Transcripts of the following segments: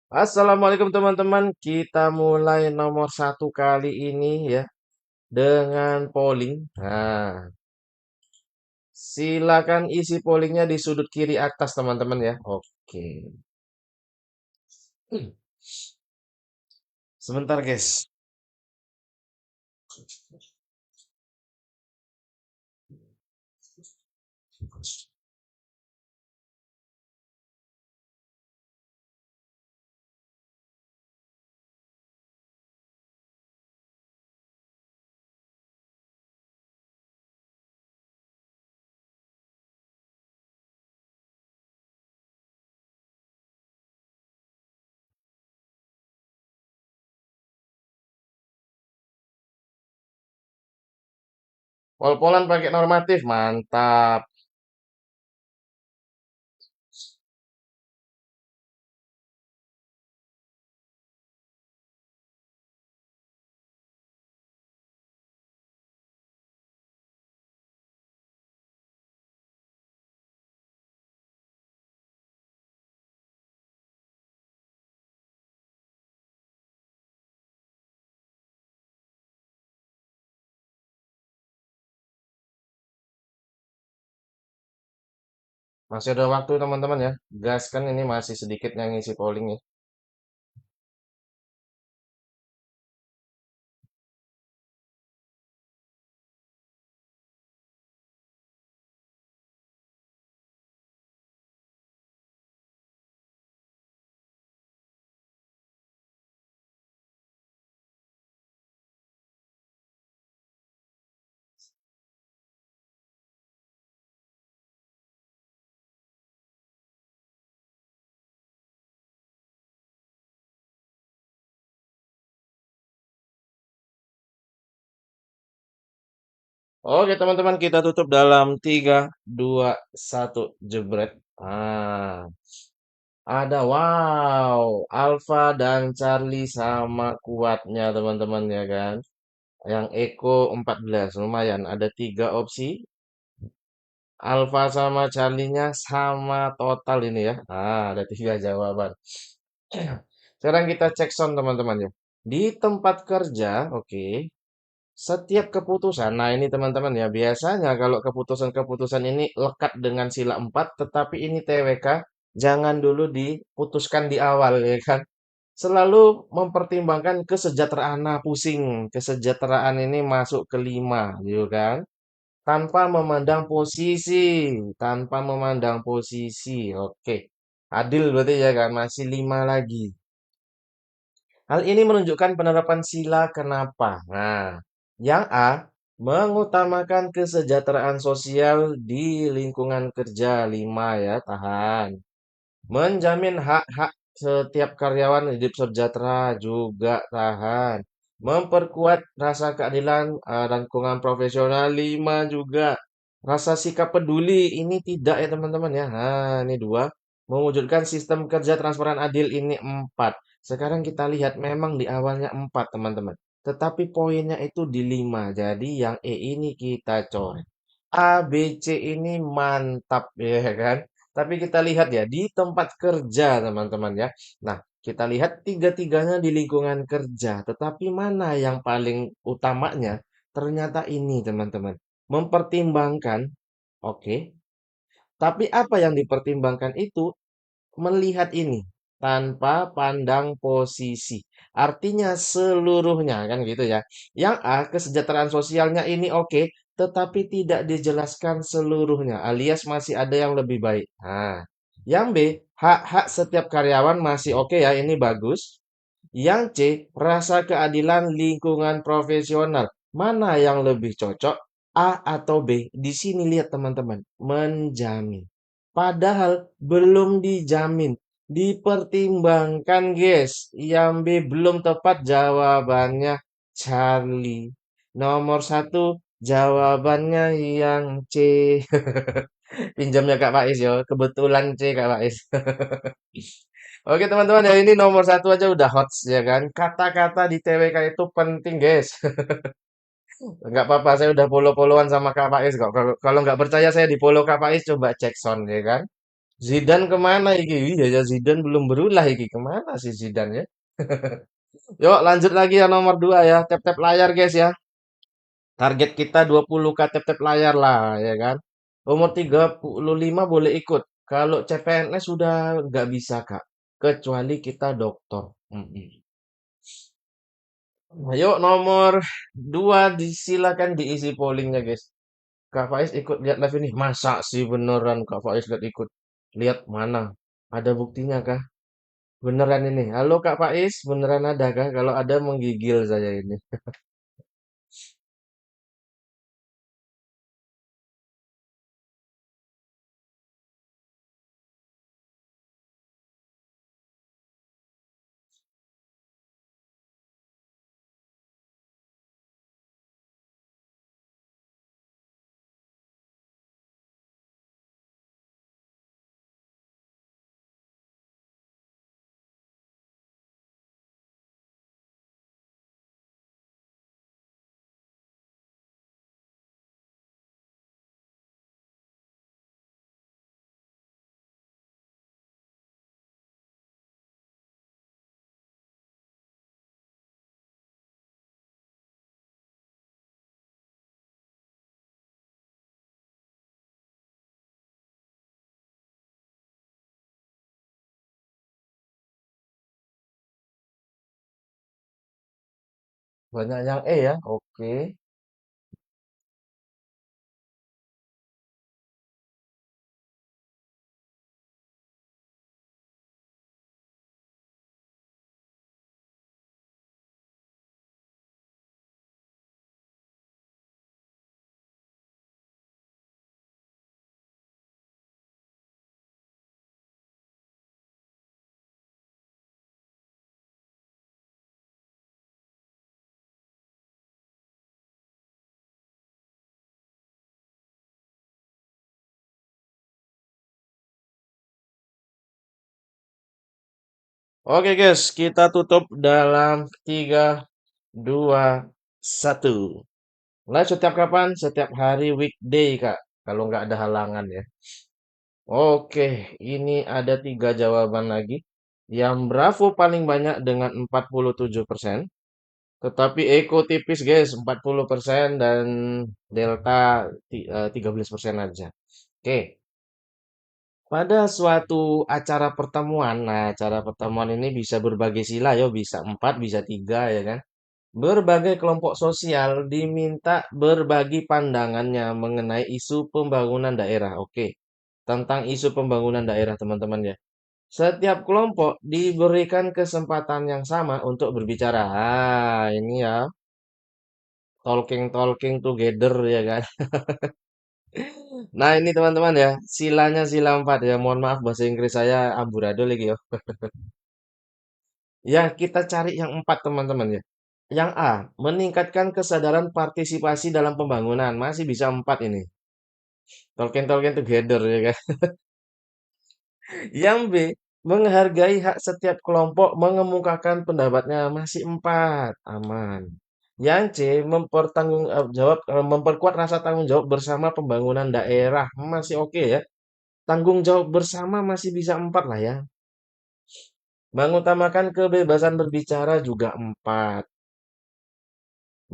Assalamualaikum teman-teman. Kita mulai nomor satu kali ini ya dengan polling. Nah, silakan isi pollingnya di sudut kiri atas teman-teman ya. Oke. Sebentar guys. Pol-polan pakai normatif, mantap. Masih ada waktu teman-teman ya. Gas kan ini masih sedikit yang ngisi polling ya. Oke teman-teman, kita tutup dalam 3, 2, 1, jebret. Ada wow, Alfa dan Charlie sama kuatnya teman-teman ya kan. Yang Eko 14 lumayan ada 3 opsi. Alfa sama Charlie-nya sama total ini ya. Ada 3 jawaban. Sekarang kita cek sound teman-teman ya. Di tempat kerja, oke. Setiap keputusan, nah ini teman-teman ya, biasanya kalau keputusan-keputusan ini lekat dengan sila 4, tetapi ini TWK, jangan dulu diputuskan di awal ya kan. Selalu mempertimbangkan kesejahteraan. Nah, pusing. Kesejahteraan ini masuk ke 5, gitu kan. Tanpa memandang posisi. Tanpa memandang posisi. Oke. Adil berarti ya kan. Masih 5 lagi. Hal ini menunjukkan penerapan sila kenapa. Nah, yang A. Mengutamakan kesejahteraan sosial di lingkungan kerja. 5 ya, tahan. Menjamin hak-hak setiap karyawan hidup sejahtera juga tahan. Memperkuat rasa keadilan lingkungan profesional 5 juga. Rasa sikap peduli ini tidak ya teman-teman ya. Nah, ini 2. Mewujudkan sistem kerja transparan adil ini 4. Sekarang kita lihat memang di awalnya 4 teman-teman. Tetapi poinnya itu di 5. Jadi yang E ini kita coret. A, B, C ini mantap ya kan. Tapi kita lihat ya di tempat kerja teman-teman ya. Nah, kita lihat tiga-tiganya di lingkungan kerja. Tetapi mana yang paling utamanya? Ternyata ini teman-teman. Mempertimbangkan, oke. Tapi apa yang dipertimbangkan itu melihat ini tanpa pandang posisi. Artinya seluruhnya kan gitu ya. Yang A, kesejahteraan sosialnya ini oke, tetapi tidak dijelaskan seluruhnya, alias masih ada yang lebih baik. Nah, yang B, hak-hak setiap karyawan masih oke ya, ini bagus. Yang C, rasa keadilan lingkungan profesional. Mana yang lebih cocok? A atau B? Di sini lihat teman-teman, menjamin. Padahal belum dijamin. Dipertimbangkan, guys. Yang B belum tepat jawabannya Charlie. Nomor satu jawabannya yang C. Pinjamnya Kak Faiz ya. Kebetulan C Kak Faiz. Oke teman-teman ya ini nomor satu aja udah hot ya kan. Kata-kata di TWK itu penting guys. Nggak apa-apa saya udah follow-followan sama Kak Faiz kok. Kalau nggak percaya saya di follow Kak Faiz coba cek sound ya kan. Zidane kemana iki? Iya ya Zidane belum berulah iki. Kemana sih Zidane ya? Yuk lanjut lagi ya nomor 2 ya. Tap-tap layar guys ya. Target kita 20K tap-tap layar lah ya kan. Umur 35 boleh ikut. Kalau CPNS sudah nggak bisa Kak. Kecuali kita dokter. Mm-mm. Ayo nomor 2 disilakan diisi pollingnya guys. Kak Faiz ikut lihat live ini. Masa sih beneran Kak Faiz lihat ikut? Lihat mana? Ada buktinya kah? Beneran ini. Halo Kak Faiz, beneran ada kah? Kalau ada menggigil saya ini. Banyak yang ya. Oke. Oke guys, kita tutup dalam 3, 2, 1. Live setiap kapan? Setiap hari weekday Kak. Kalau nggak ada halangan ya. Oke, ini ada 3 jawaban lagi. Yang Bravo paling banyak dengan 47%. Tetapi Eko tipis guys, 40% dan Delta 13% aja. Oke, pada suatu acara pertemuan, nah acara pertemuan ini bisa berbagai sila ya, bisa 4, bisa 3 ya kan. Berbagai kelompok sosial diminta berbagi pandangannya mengenai isu pembangunan daerah. Oke, tentang isu pembangunan daerah teman-teman ya. Setiap kelompok diberikan kesempatan yang sama untuk berbicara. Ah, ini ya, talking together ya kan. Nah ini teman-teman ya, silanya sila 4 ya. Mohon maaf bahasa Inggris saya amburadul lagi ya. Ya kita cari yang 4 teman-teman ya. Yang A, meningkatkan kesadaran partisipasi dalam pembangunan. Masih bisa 4 ini. Talking together ya kan. Yang B, menghargai hak setiap kelompok mengemukakan pendapatnya. Masih 4, aman. Yang C, memperkuat rasa tanggung jawab bersama pembangunan daerah. Masih oke ya. Tanggung jawab bersama masih bisa 4 lah ya. Mengutamakan kebebasan berbicara juga 4.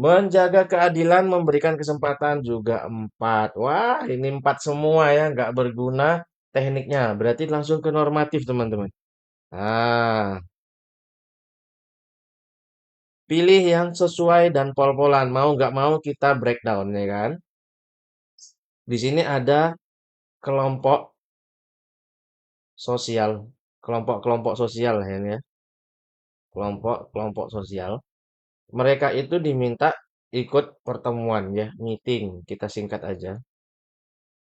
Menjaga keadilan, memberikan kesempatan juga 4. Wah, ini 4 semua ya, nggak berguna tekniknya. Berarti langsung ke normatif, teman-teman. Nah, pilih yang sesuai dan pol-polan. Mau nggak mau kita breakdown, ya kan? Di sini ada kelompok sosial, kelompok-kelompok sosial ya, ini ya. Kelompok-kelompok sosial. Mereka itu diminta ikut pertemuan ya, meeting, kita singkat aja.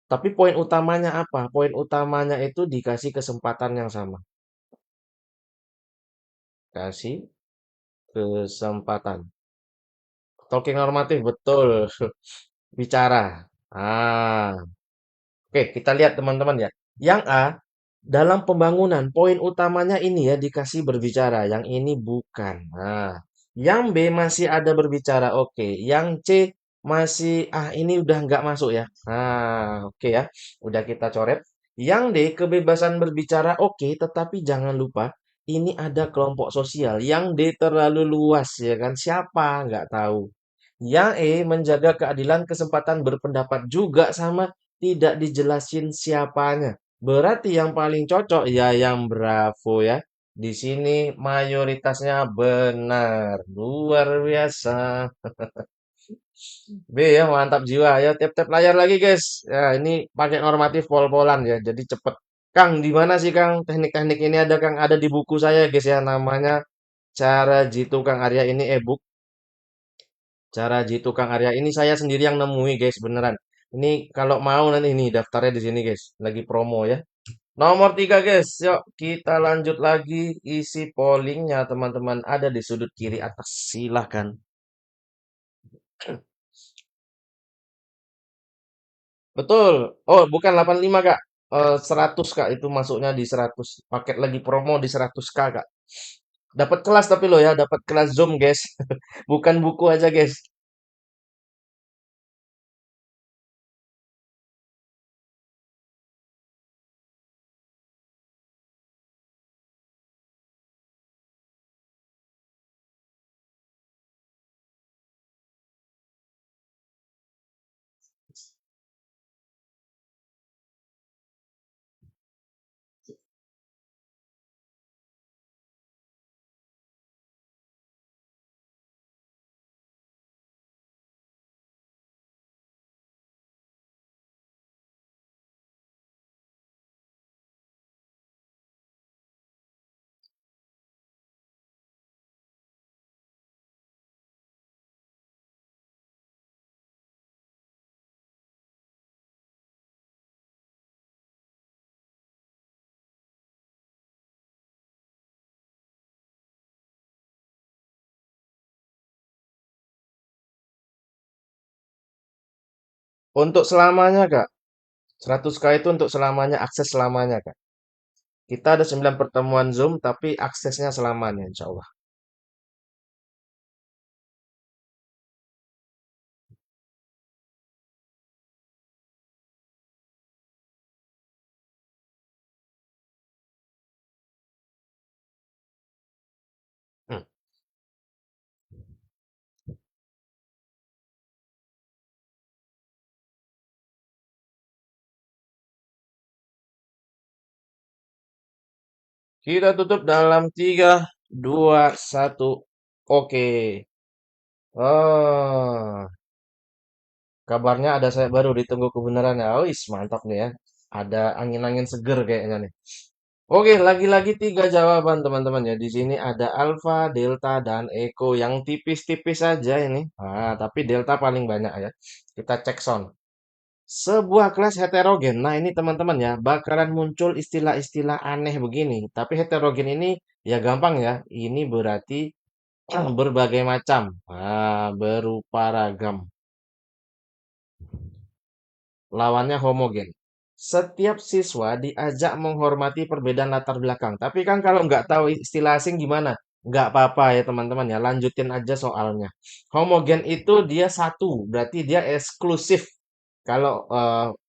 Tapi poin utamanya apa? Poin utamanya itu dikasih kesempatan yang sama. Kasih kesempatan. Talking normatif betul. Bicara. Ah, oke, kita lihat teman-teman ya. Yang A, dalam pembangunan, poin utamanya ini ya dikasih berbicara. Yang ini bukan. Nah, yang B masih ada berbicara. Oke, yang C masih, ini udah nggak masuk ya. Nah, oke ya. Udah kita coret. Yang D, kebebasan berbicara oke, tetapi jangan lupa ini ada kelompok sosial. Yang D terlalu luas ya kan? Siapa? Nggak tahu. Yang E, menjaga keadilan kesempatan berpendapat juga sama tidak dijelasin siapanya. Berarti yang paling cocok ya yang Bravo ya. Di sini mayoritasnya benar. Luar biasa. B ya, mantap jiwa. Ya, tap-tap layar lagi, guys. Ya, ini pakai normatif pol-polan ya, jadi cepet. Kang, di mana sih, Kang? Teknik-teknik ini ada, Kang. Ada di buku saya, guys ya. Namanya Cara Jitu Kang Arya ini e-book. Cara Jitu Kang Arya ini saya sendiri yang nemui, guys, beneran. Ini kalau mau nanti ini daftarnya di sini, guys. Lagi promo ya. Nomor 3, guys. Yuk, kita lanjut lagi isi pollingnya, teman-teman. Ada di sudut kiri atas. Silahkan. Betul. Oh, bukan 85, Kak. 100, Kak. Itu masuknya di 100. Paket lagi promo di 100K, Kak. Dapat kelas tapi lo ya, dapat kelas Zoom, guys. Bukan buku aja, guys. Untuk selamanya, Kak. 100K itu untuk selamanya, akses selamanya, Kak. Kita ada 9 pertemuan Zoom, tapi aksesnya selamanya, insya Allah. Hmm. Kita tutup dalam 3, 2, 1. Oke. Oh, kabarnya ada saya baru ditunggu kebenaran ya. Oh, mantap nih ya. Ada angin-angin seger kayaknya nih. Oke, lagi-lagi tiga jawaban teman-teman ya. Di sini ada alfa, delta, dan eko yang tipis-tipis saja ini. Ah, tapi delta paling banyak ya. Kita cek sound. Sebuah kelas heterogen. Nah, ini teman-teman ya, bakalan muncul istilah-istilah aneh begini. Tapi heterogen ini ya gampang ya. Ini berarti berbagai macam. Ah, berupa ragam. Lawannya homogen. Setiap siswa diajak menghormati perbedaan latar belakang. Tapi kan kalau nggak tahu istilah asing gimana? Nggak apa-apa ya teman-teman ya, lanjutin aja soalnya. Homogen itu dia satu, berarti dia eksklusif. Kalau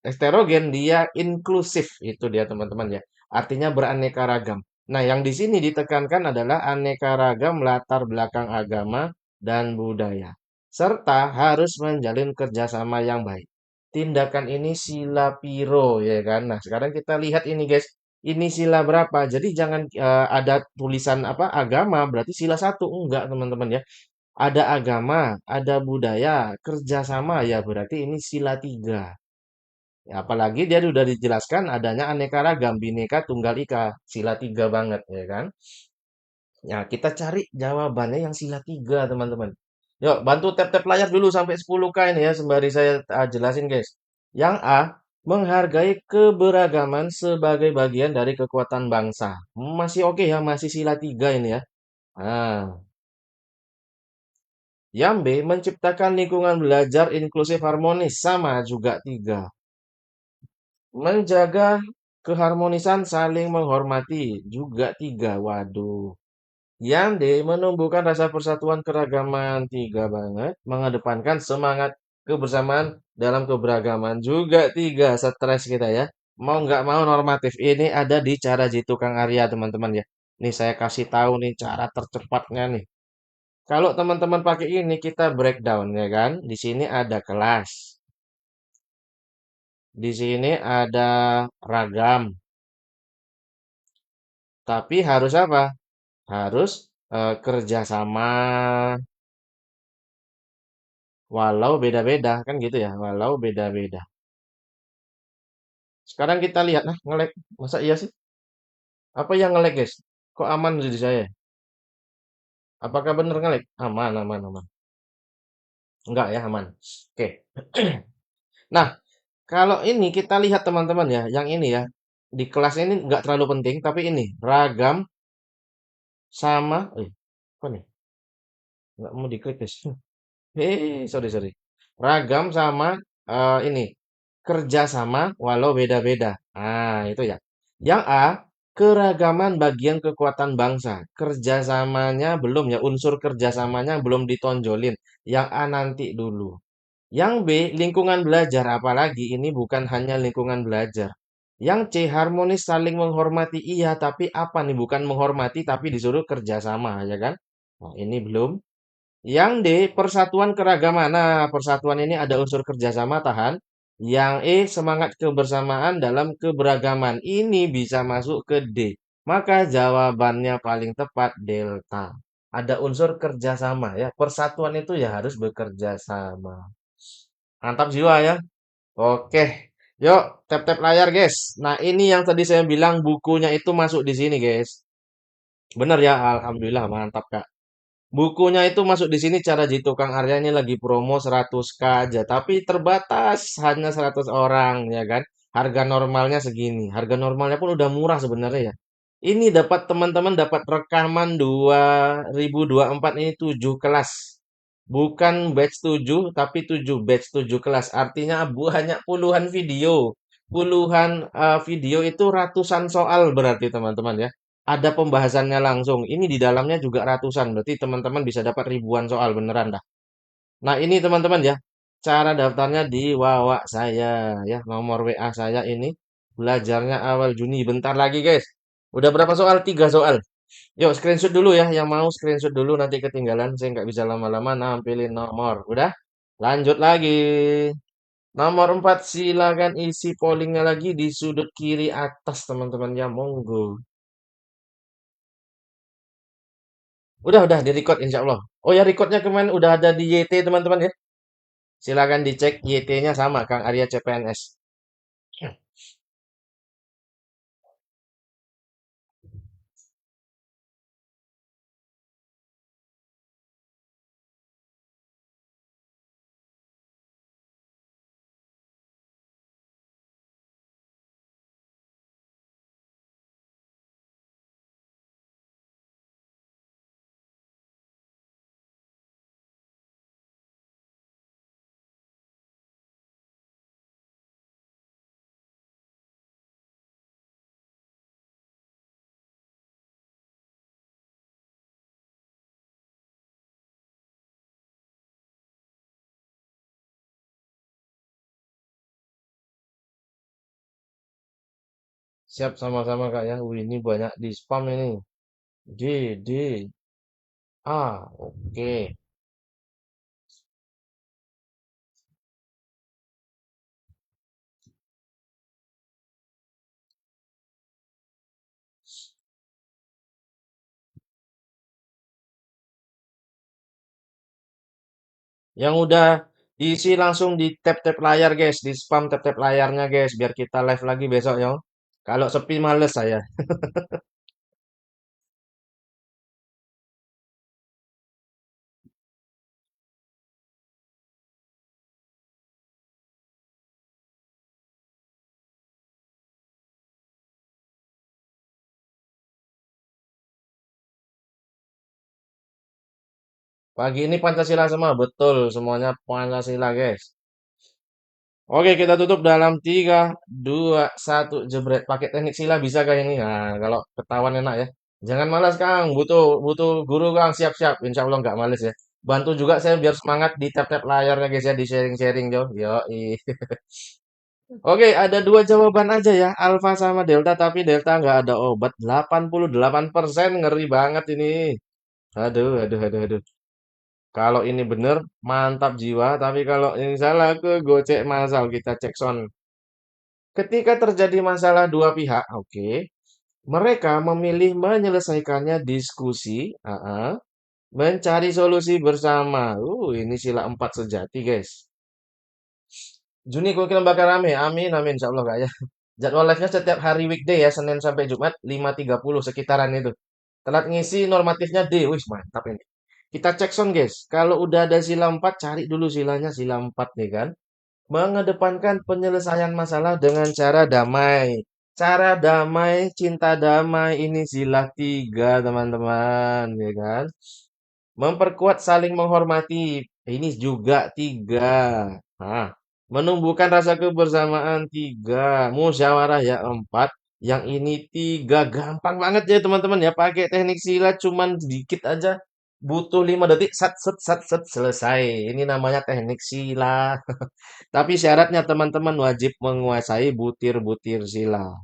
heterogen dia inklusif, itu dia teman-teman ya. Artinya beraneka ragam. Nah, yang di sini ditekankan adalah aneka ragam latar belakang agama dan budaya. Serta harus menjalin kerjasama yang baik. Tindakan ini sila piro ya kan. Nah, sekarang kita lihat ini guys. Ini sila berapa? Jadi jangan ada tulisan apa agama berarti sila satu. Enggak, teman-teman ya. Ada agama, ada budaya, kerjasama ya berarti ini sila tiga. Ya, apalagi dia sudah dijelaskan adanya aneka ragam, bineka tunggal ika, sila tiga banget ya kan. Ya, kita cari jawabannya yang sila tiga, teman-teman. Yuk, bantu tap-tap layar dulu sampai 10K ini ya, sembari saya jelasin, guys. Yang A, menghargai keberagaman sebagai bagian dari kekuatan bangsa. Masih oke ya, masih sila tiga ini ya. Nah, yang B, menciptakan lingkungan belajar inklusif harmonis. Sama juga tiga. Menjaga keharmonisan saling menghormati. Juga tiga. Waduh. Yang D, menumbuhkan rasa persatuan keragaman. Tiga banget. Mengedepankan semangat kebersamaan dalam keberagaman. Juga tiga. Stres kita ya. Mau nggak mau normatif. Ini ada di cara jitu Kang Arya, teman-teman ya. Nih saya kasih tahu nih cara tercepatnya nih. Kalau teman-teman pakai ini kita breakdown ya kan. Di sini ada kelas. Di sini ada ragam. Tapi harus apa? Harus kerjasama walau beda-beda kan gitu ya. Walau beda-beda. Sekarang kita lihat, nah ngelek. Masa iya sih? Apa yang ngelek guys? Kok aman di saya? Apakah bener ngelek? Aman, aman, aman. Enggak ya, aman. Oke. Nah, kalau ini kita lihat teman-teman ya, yang ini ya. Di kelas ini nggak terlalu penting, tapi ini ragam sama, apa nih? Nggak mau diklik guys. Sorry, sorry. Ragam sama ini kerja sama walau beda-beda. Ah, itu ya. Yang A, keragaman bagian kekuatan bangsa. Kerjasamanya belum ya, unsur kerjasamanya belum ditonjolin. Yang A nanti dulu. Yang B, lingkungan belajar. Apalagi ini bukan hanya lingkungan belajar. Yang C, harmonis saling menghormati. Iya, tapi apa nih? Bukan menghormati, tapi disuruh kerjasama, ya kan? Nah, ini belum. Yang D, persatuan keragaman. Nah, persatuan ini ada unsur kerjasama, tahan. Yang E, semangat kebersamaan dalam keberagaman. Ini bisa masuk ke D. Maka jawabannya paling tepat delta. Ada unsur kerjasama ya. Persatuan itu ya harus bekerja sama. Mantap jiwa ya. Oke. Yuk, tap-tap layar, guys. Nah, ini yang tadi saya bilang bukunya itu masuk di sini, guys. Bener ya, alhamdulillah mantap, Kak. Bukunya itu masuk di sini cara jitu Kang Arya ini lagi promo 100K aja, tapi terbatas hanya 100 orang ya kan. Harga normalnya segini. Harga normalnya pun udah murah sebenarnya ya. Ini dapat teman-teman dapat rekaman 2024 ini 7 kelas. Bukan batch 7 tapi 7 batch 7 kelas. Artinya banyak puluhan video. Puluhan video itu ratusan soal berarti teman-teman ya. Ada pembahasannya langsung. Ini di dalamnya juga ratusan. Berarti teman-teman bisa dapat ribuan soal beneran dah. Nah, ini teman-teman ya. Cara daftarnya di Wawa saya ya. Nomor WA saya ini. Belajarnya awal Juni. Bentar lagi, guys. Udah berapa soal? 3 soal. Yuk, screenshot dulu ya. Yang mau screenshot dulu nanti ketinggalan. Saya nggak bisa lama-lama nampilin nomor. Udah? Lanjut lagi. Nomor 4 silakan isi pollingnya lagi di sudut kiri atas teman-teman ya. Monggo. Udah di-record insya Allah. Oh ya, recordnya kemarin udah ada di YT teman-teman ya. Silakan dicek YT-nya sama Kang Arya CPNS. Siap sama-sama Kak ya. Wih, ini banyak di spam ini. D, D, A, oke. Yang udah diisi langsung di tap-tap layar guys. Di spam tap-tap layarnya guys. Biar kita live lagi besok ya. Kalau sepi males saya. Pagi ini Pancasila semua. Betul. Semuanya Pancasila guys. Oke, kita tutup dalam 3, 2, 1, jebret. Pakai teknik sila bisa kayak ini. Nah, kalau ketahuan enak ya. Jangan malas, Kang. Butuh butuh guru, Kang. Siap-siap. Insya Allah nggak males ya. Bantu juga saya biar semangat di tap-tap layarnya, guys ya. Di sharing-sharing, Jo. Yo, Oke, ada dua jawaban aja ya, alfa sama delta, tapi delta nggak ada obat. 88%, ngeri banget ini. Aduh, aduh, aduh, aduh. Kalau ini bener, mantap jiwa. Tapi kalau ini salah, ke gocek masal. Kita cek sound. Ketika terjadi masalah dua pihak, oke, mereka memilih menyelesaikannya diskusi, mencari solusi bersama. Ini sila 4 sejati, guys. Juni kemungkinan bakal rame. Amin, amin. Insya Allah, Kak ya. Jadwal live-nya setiap hari weekday ya, Senin sampai Jumat, 5.30 sekitaran itu. Telat ngisi normatifnya D. Wih, mantap ini. Kita cek sound, guys. Kalau udah ada sila 4, cari dulu silanya sila 4 nih kan. Mengedepankan penyelesaian masalah dengan cara damai. Cara damai, cinta damai ini sila 3, teman-teman, ya kan? Memperkuat saling menghormati. Ini juga 3. Nah, menumbuhkan rasa kebersamaan 3. Musyawarah ya 4. Yang ini 3. Gampang banget ya teman-teman ya. Pakai teknik silat cuman sedikit aja. Butuh 5 detik. Sat, set, sat, set, selesai. Ini namanya teknik silat. Tapi syaratnya teman-teman wajib menguasai butir-butir silat.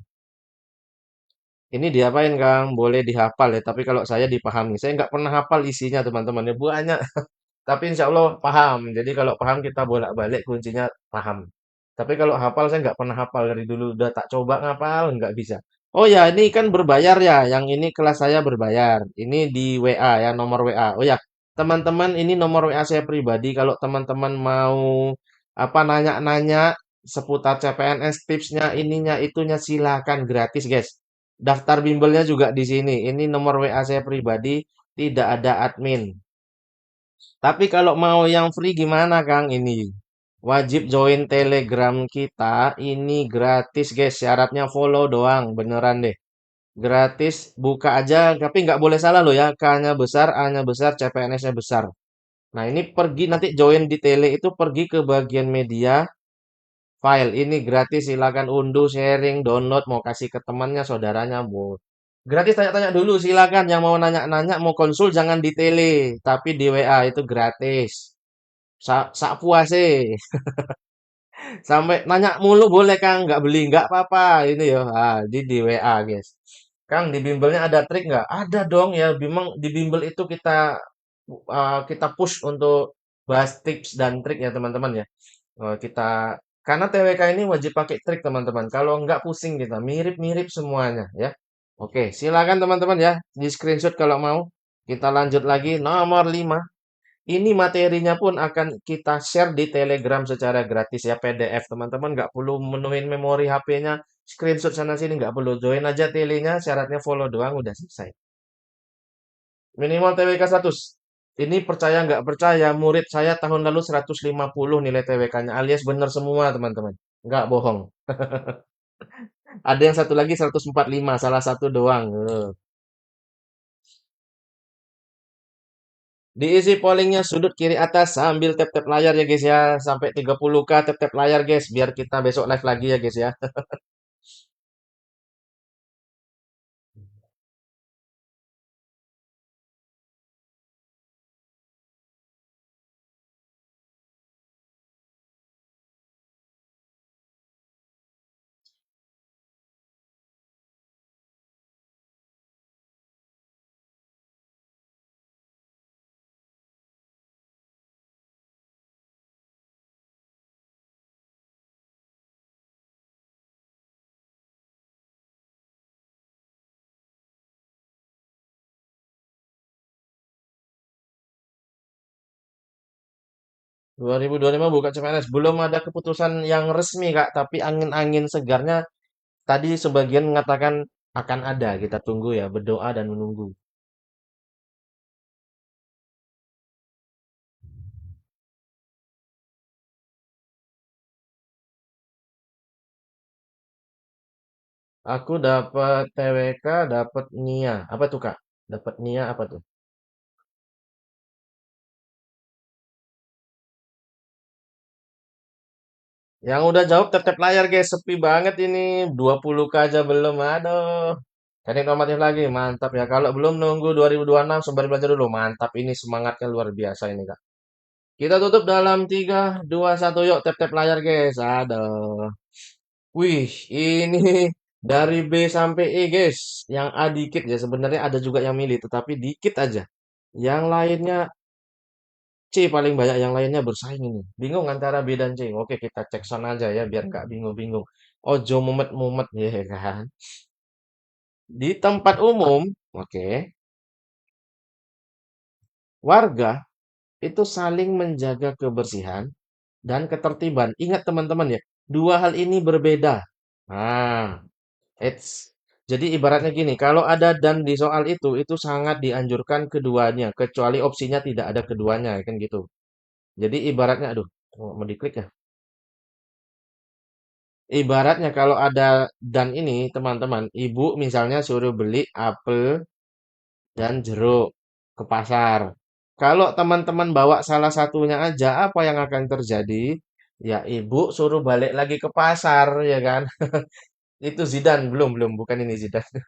Ini diapain Kang? Boleh dihafal ya. Tapi kalau saya dipahami. Saya nggak pernah hafal isinya teman-teman ya. Banyak. Tapi insya Allah paham. Jadi kalau paham kita bolak-balik kuncinya paham. Tapi kalau hafal saya nggak pernah hafal dari dulu. Udah tak coba ngapal nggak bisa. Oh ya ini kan berbayar ya. Yang ini kelas saya berbayar. Ini di WA ya nomor WA. Oh ya teman-teman ini nomor WA saya pribadi. Kalau teman-teman mau apa nanya-nanya seputar CPNS tipsnya ininya itunya silakan gratis guys. Daftar bimbelnya juga di sini. Ini nomor WA saya pribadi. Tidak ada admin. Tapi kalau mau yang free gimana Kang ini? Wajib join Telegram kita. Ini gratis guys. Syaratnya follow doang. Beneran deh. Gratis. Buka aja. Tapi nggak boleh salah loh ya. K-nya besar, A-nya besar, CPNS-nya besar. Nah ini pergi nanti join di Tele itu pergi ke bagian media. File. Ini gratis. Silakan unduh, sharing, download. Mau kasih ke temannya, saudaranya. Gratis tanya-tanya dulu. Silakan. Yang mau nanya-nanya, mau konsul jangan di Tele. Tapi di WA itu gratis. Sak puase. Sampai nanya mulu boleh Kang, nggak beli nggak apa-apa ini ya. Di WA guys. Kang di bimbelnya ada trik nggak? Ada dong ya. Memang di bimbel itu kita push untuk bahas tips dan trik ya teman-teman ya. Karena TWK ini wajib pakai trik teman-teman. Kalau nggak pusing kita, mirip-mirip semuanya ya. Oke, silakan teman-teman ya di screenshot kalau mau. Kita lanjut lagi nomor 5. Ini materinya pun akan kita share di Telegram secara gratis ya PDF. Teman-teman nggak perlu menuhin memori HP-nya, screenshot sana sini nggak perlu. Join aja telenya, syaratnya follow doang udah selesai. Minimal TWK 100. Ini percaya nggak percaya, murid saya tahun lalu 150 nilai TWK-nya alias benar semua teman-teman. Nggak bohong. Ada yang satu lagi 145, salah satu doang. Diisi pollingnya sudut kiri atas sambil tap-tap layar ya guys ya. Sampai 30K tap-tap layar guys. Biar kita besok live lagi ya guys ya. 2025 buka CPNS. Belum ada keputusan yang resmi Kak. Tapi angin-angin segarnya tadi sebagian mengatakan akan ada. Kita tunggu ya. Berdoa dan menunggu. Aku dapat TWK, dapat NIA. Apa tuh Kak? Dapat NIA apa tuh? Yang udah jawab tap-tap layar guys. Sepi banget ini. 20K aja belum. Aduh. Teknik normatif lagi. Mantap ya. Kalau belum nunggu 2026 sembari belajar dulu. Mantap. Ini semangatnya luar biasa ini Kak. Kita tutup dalam 3, 2, 1. Yuk tap-tap layar guys. Aduh. Wih, ini dari B sampai E, guys. Yang A dikit ya, sebenarnya ada juga yang milih, tetapi dikit aja. Yang lainnya C paling banyak, yang lainnya bersaing ini. Bingung antara B dan C. Oke, kita cek sound aja ya, biar nggak bingung-bingung. Ojo mumet-mumet ya kan. Di tempat umum, oke, warga itu saling menjaga kebersihan dan ketertiban. Ingat teman-teman ya, dua hal ini berbeda. Nah, jadi ibaratnya gini, kalau ada dan di soal itu sangat dianjurkan keduanya, kecuali opsinya tidak ada keduanya, kan gitu. Jadi ibaratnya, aduh, mau diklik ya. Ibaratnya kalau ada dan ini, teman-teman, ibu misalnya suruh beli apel dan jeruk ke pasar. Kalau teman-teman bawa salah satunya aja, apa yang akan terjadi? Ya, ibu suruh balik lagi ke pasar, ya kan? Itu Zidane, belum, belum, bukan ini Zidane.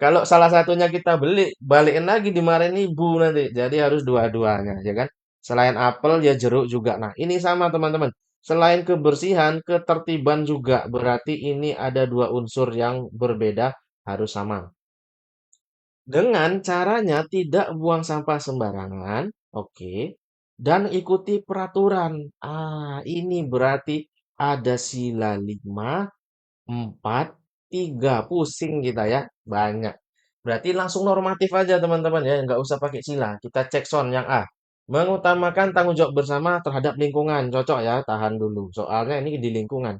Kalau salah satunya kita beli, balikin lagi dimarahin ibu nanti. Jadi harus dua-duanya, ya kan? Selain apel, ya jeruk juga. Nah, ini sama teman-teman. Selain kebersihan, ketertiban juga. Berarti ini ada dua unsur yang berbeda, harus sama. Dengan caranya tidak buang sampah sembarangan, oke, dan ikuti peraturan. Ini berarti ada sila 5, 4, 3. Pusing kita ya, banyak. Berarti langsung normatif aja teman-teman ya, nggak usah pakai sila. Kita cek sound yang A. Mengutamakan tanggung jawab bersama terhadap lingkungan. Cocok ya, tahan dulu. Soalnya ini di lingkungan.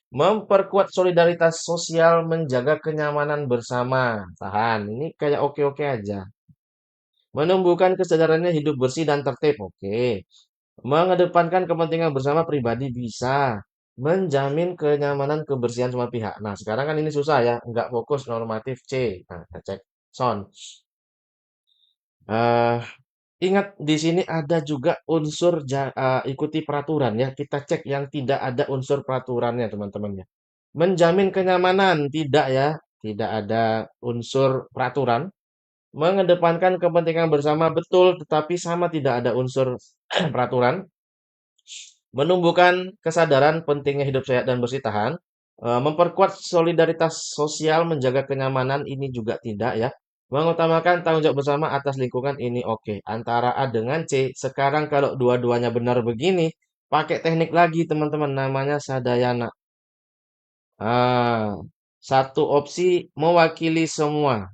Memperkuat solidaritas sosial, menjaga kenyamanan bersama. Tahan, ini kayak oke-oke aja. Menumbuhkan kesadarannya hidup bersih dan tertib. Oke. Mengedepankan kepentingan bersama pribadi bisa. Menjamin kenyamanan kebersihan semua pihak. Nah, sekarang kan ini susah ya. Nggak fokus normatif C. Nah, kita cek. Sound. Eh, Ingat di sini ada juga unsur ikuti peraturan ya. Kita cek yang tidak ada unsur peraturannya teman-teman ya. Menjamin kenyamanan tidak ya. Tidak ada unsur peraturan. Mengedepankan kepentingan bersama betul, tetapi sama tidak ada unsur peraturan. Menumbuhkan kesadaran pentingnya hidup sehat dan bersih tahan. Memperkuat solidaritas sosial, menjaga kenyamanan ini juga tidak ya. Mengutamakan tanggung jawab bersama atas lingkungan ini oke. Antara A dengan C. Sekarang kalau dua-duanya benar begini, pakai teknik lagi teman-teman, namanya sadayana. Ah, satu opsi mewakili semua.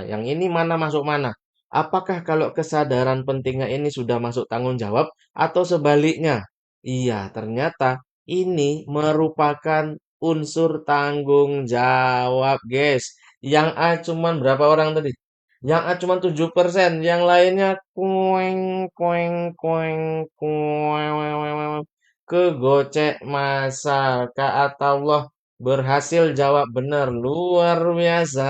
Yang ini mana masuk mana? Apakah kalau kesadaran pentingnya ini sudah masuk tanggung jawab atau sebaliknya? Iya, ternyata ini merupakan unsur tanggung jawab, guys. Yang A cuman berapa orang tadi? Yang A cuman 7%, yang lainnya kueng kueng kueng kueng kegocek masal. Kak Ataulah berhasil jawab benar, luar biasa.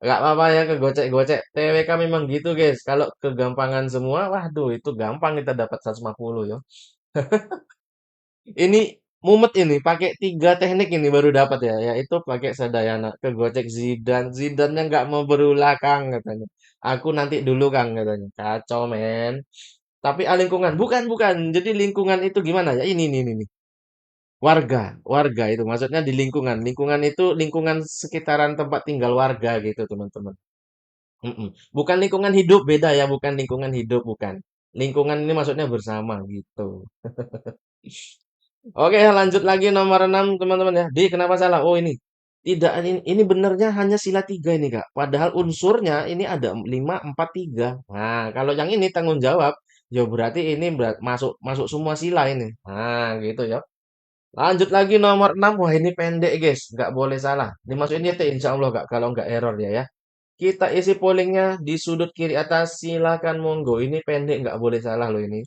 Gak apa-apa ya kegocek-gocek. TWK memang gitu guys. Kalau kegampangan semua, waduh itu gampang kita dapat 150 ya. Ini mumet ini, pakai tiga teknik ini baru dapat ya. Yaitu pakai Sadayana, kegocek Zidane. Zidane-nya nggak mau berulah Kang katanya. Aku nanti dulu Kang katanya. Kacau men. Tapi lingkungan, bukan bukan. Jadi lingkungan itu gimana ya? Ini. Warga, warga itu maksudnya di lingkungan. Lingkungan itu lingkungan sekitaran tempat tinggal warga gitu, teman-teman. Mm-mm. Bukan lingkungan hidup beda ya, bukan lingkungan hidup bukan. Lingkungan ini maksudnya bersama gitu. Oke, lanjut lagi nomor 6 teman-teman ya. Di kenapa salah? Oh, ini. Tidak ini benernya hanya sila 3 ini, Kak. Padahal unsurnya ini ada 5 4 3. Nah, kalau yang ini tanggung jawab, ya berarti ini masuk masuk semua sila ini. Nah, gitu ya. Lanjut lagi nomor 6. Wah, ini pendek, guys. Nggak boleh salah. Dimasukin YT insya Allah, Kak. Kalau nggak error ya. Kita isi pollingnya di sudut kiri atas. Silakan monggo. Ini pendek, nggak boleh salah loh ini.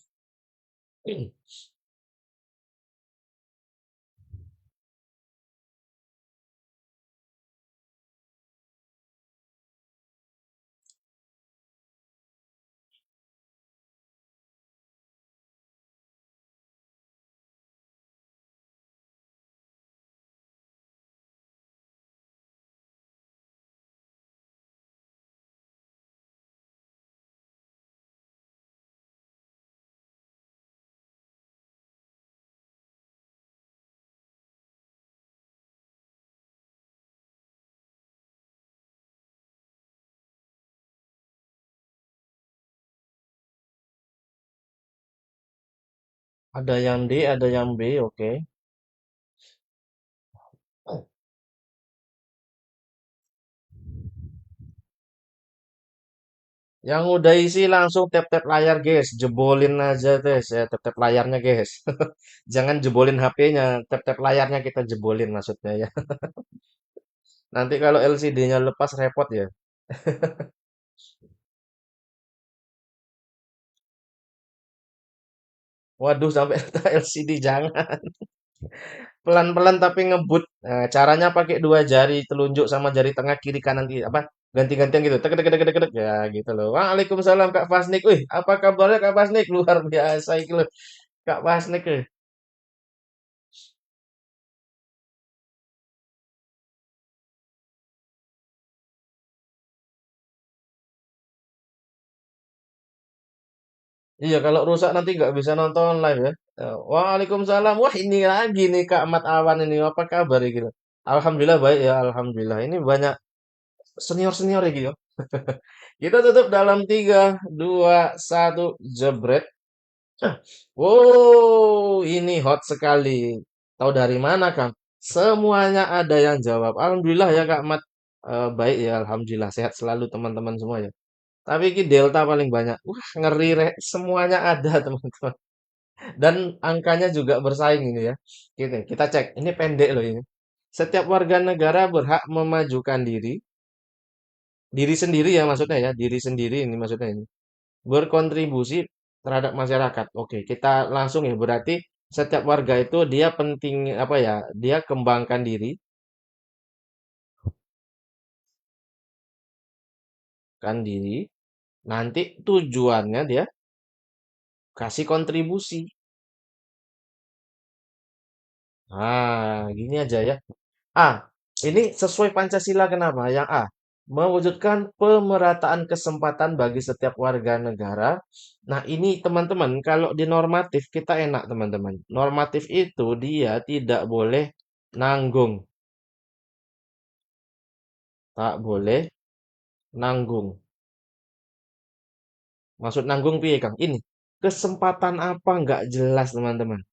Ada yang D, ada yang B, oke. Yang udah isi langsung tap-tap layar, guys. Jebolin aja, guys. Ya, tap-tap layarnya, guys. Jangan jebolin HP-nya, tap-tap layarnya kita jebolin maksudnya ya. Nanti kalau LCD-nya lepas repot ya. Waduh, sampai LCD jangan. Pelan-pelan tapi ngebut. Nah, caranya pakai dua jari telunjuk sama jari tengah kiri kanan kiri apa? Ganti-gantian gitu. Tek tek tek tek tek ya gitu loh. Waalaikumsalam Kak Fasnik. Wih, apa kabarnya Kak Fasnik? Luar biasa iki loh. Kak Fasnik. Iya, kalau rusak nanti nggak bisa nonton live ya. Waalaikumsalam. Wah, ini lagi nih Kak Mat Awan ini. Apa kabar ya gitu? Alhamdulillah baik ya, alhamdulillah. Ini banyak senior-senior ya gitu. Kita tutup dalam 3, 2, 1, jebret. Wow, ini hot sekali. Tahu dari mana, Kang? Semuanya ada yang jawab. Alhamdulillah ya, Kak Mat. Baik ya, alhamdulillah sehat selalu teman-teman semua ya. Tapi ini Delta paling banyak. Wah, ngeri rek. Semuanya ada, teman-teman. Dan angkanya juga bersaing ini ya. Kita cek. Ini pendek loh ini. Setiap warga negara berhak memajukan diri, diri sendiri ya maksudnya ya, diri sendiri ini maksudnya ini. Berkontribusi terhadap masyarakat. Oke, kita langsung ya. Berarti setiap warga itu dia penting apa ya? Dia kembangkan diri, kan diri. Nanti tujuannya dia kasih kontribusi. Ah, gini aja ya. A. Ini sesuai Pancasila kenapa? Yang A. Mewujudkan pemerataan kesempatan bagi setiap warga negara. Nah, ini teman-teman, kalau di normatif kita enak teman-teman. Normatif itu dia tidak boleh nanggung. Tak boleh nanggung. Maksud nanggung piye, Kang? Ini kesempatan apa nggak jelas, teman-teman.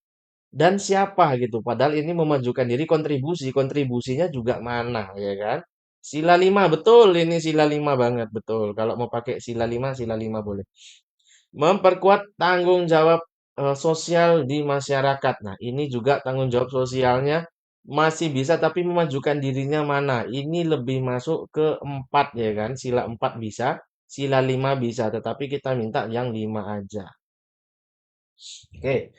Dan siapa gitu. Padahal ini memajukan diri kontribusi. Kontribusinya juga mana, ya kan? Sila 5 betul. Ini sila 5 banget, betul. Kalau mau pakai sila 5 boleh. Memperkuat tanggung jawab sosial di masyarakat. Nah, ini juga tanggung jawab sosialnya masih bisa, tapi memajukan dirinya mana? Ini lebih masuk ke 4 ya kan? Sila 4 bisa, sila 5 bisa, tetapi kita minta yang 5 aja. Oke.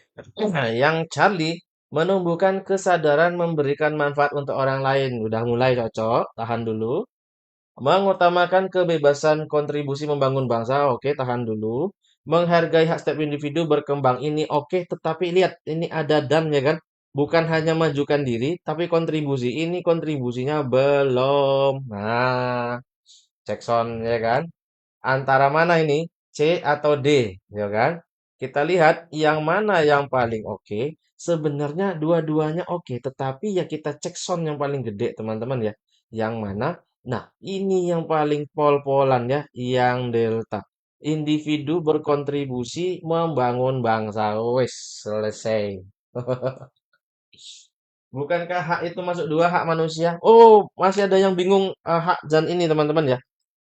Nah, yang Charlie menumbuhkan kesadaran memberikan manfaat untuk orang lain. Udah mulai cocok, tahan dulu. Mengutamakan kebebasan kontribusi membangun bangsa, oke, tahan dulu. Menghargai hak setiap individu berkembang, ini oke, tetapi lihat, ini ada dan ya kan? Bukan hanya majukan diri, tapi kontribusi. Ini kontribusinya belum. Nah, cek sound ya kan? Antara mana ini? C atau D, ya kan? Kita lihat yang mana yang paling oke. Sebenarnya dua-duanya oke, tetapi ya kita cek sound yang paling gede, teman-teman ya. Yang mana? Nah, ini yang paling pol-polan ya, yang delta. Individu berkontribusi membangun bangsa. Wes, selesai. Bukankah hak itu masuk dua hak manusia? Oh, masih ada yang bingung hak dan ini teman-teman ya.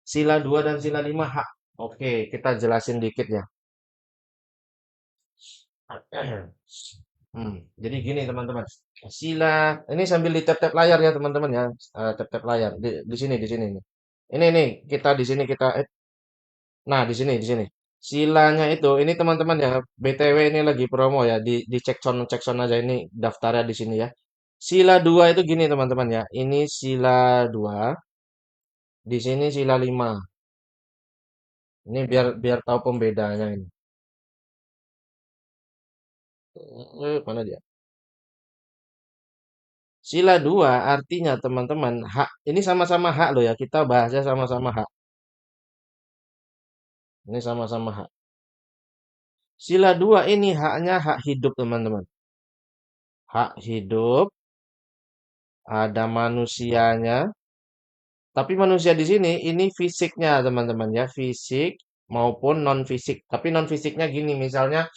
Sila 2 dan sila 5 hak. Oke, kita jelasin dikit ya. Jadi gini teman-teman. Sila, ini sambil di tap-tap layar ya teman-teman ya. Tap-tap layar di sini nih. Ini nih, kita di sini kita nah, di sini. Silanya itu, ini teman-teman ya, BTW ini lagi promo ya, di cek sound aja ini daftarnya di sini ya. Sila 2 itu gini teman-teman ya. Ini sila 2, di sini sila 5. Ini biar biar tahu pembedanya ini. Mana dia? Sila 2 artinya teman-teman hak. Ini sama-sama hak loh ya. Kita bahasnya sama-sama hak. Ini sama-sama hak. Sila 2 ini haknya hak hidup teman-teman. Hak hidup, ada manusianya. Tapi manusia di sini ini fisiknya teman-teman ya. Fisik maupun non fisik. Tapi non fisiknya gini misalnya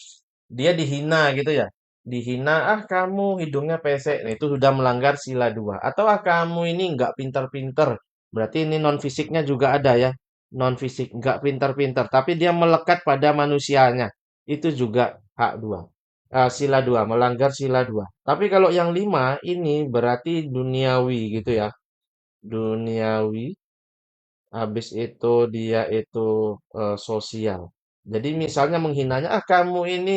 dia dihina gitu ya. Dihina, ah kamu hidungnya pesek. Nah, itu sudah melanggar sila dua. Atau ah kamu ini nggak pinter-pinter. Berarti ini non fisiknya juga ada ya. Non fisik, nggak pinter-pinter. Tapi dia melekat pada manusianya. Itu juga hak dua. Sila dua, melanggar sila dua. Tapi kalau yang lima ini berarti duniawi gitu ya. Duniawi. Habis itu dia itu sosial. Jadi misalnya menghinanya, ah kamu ini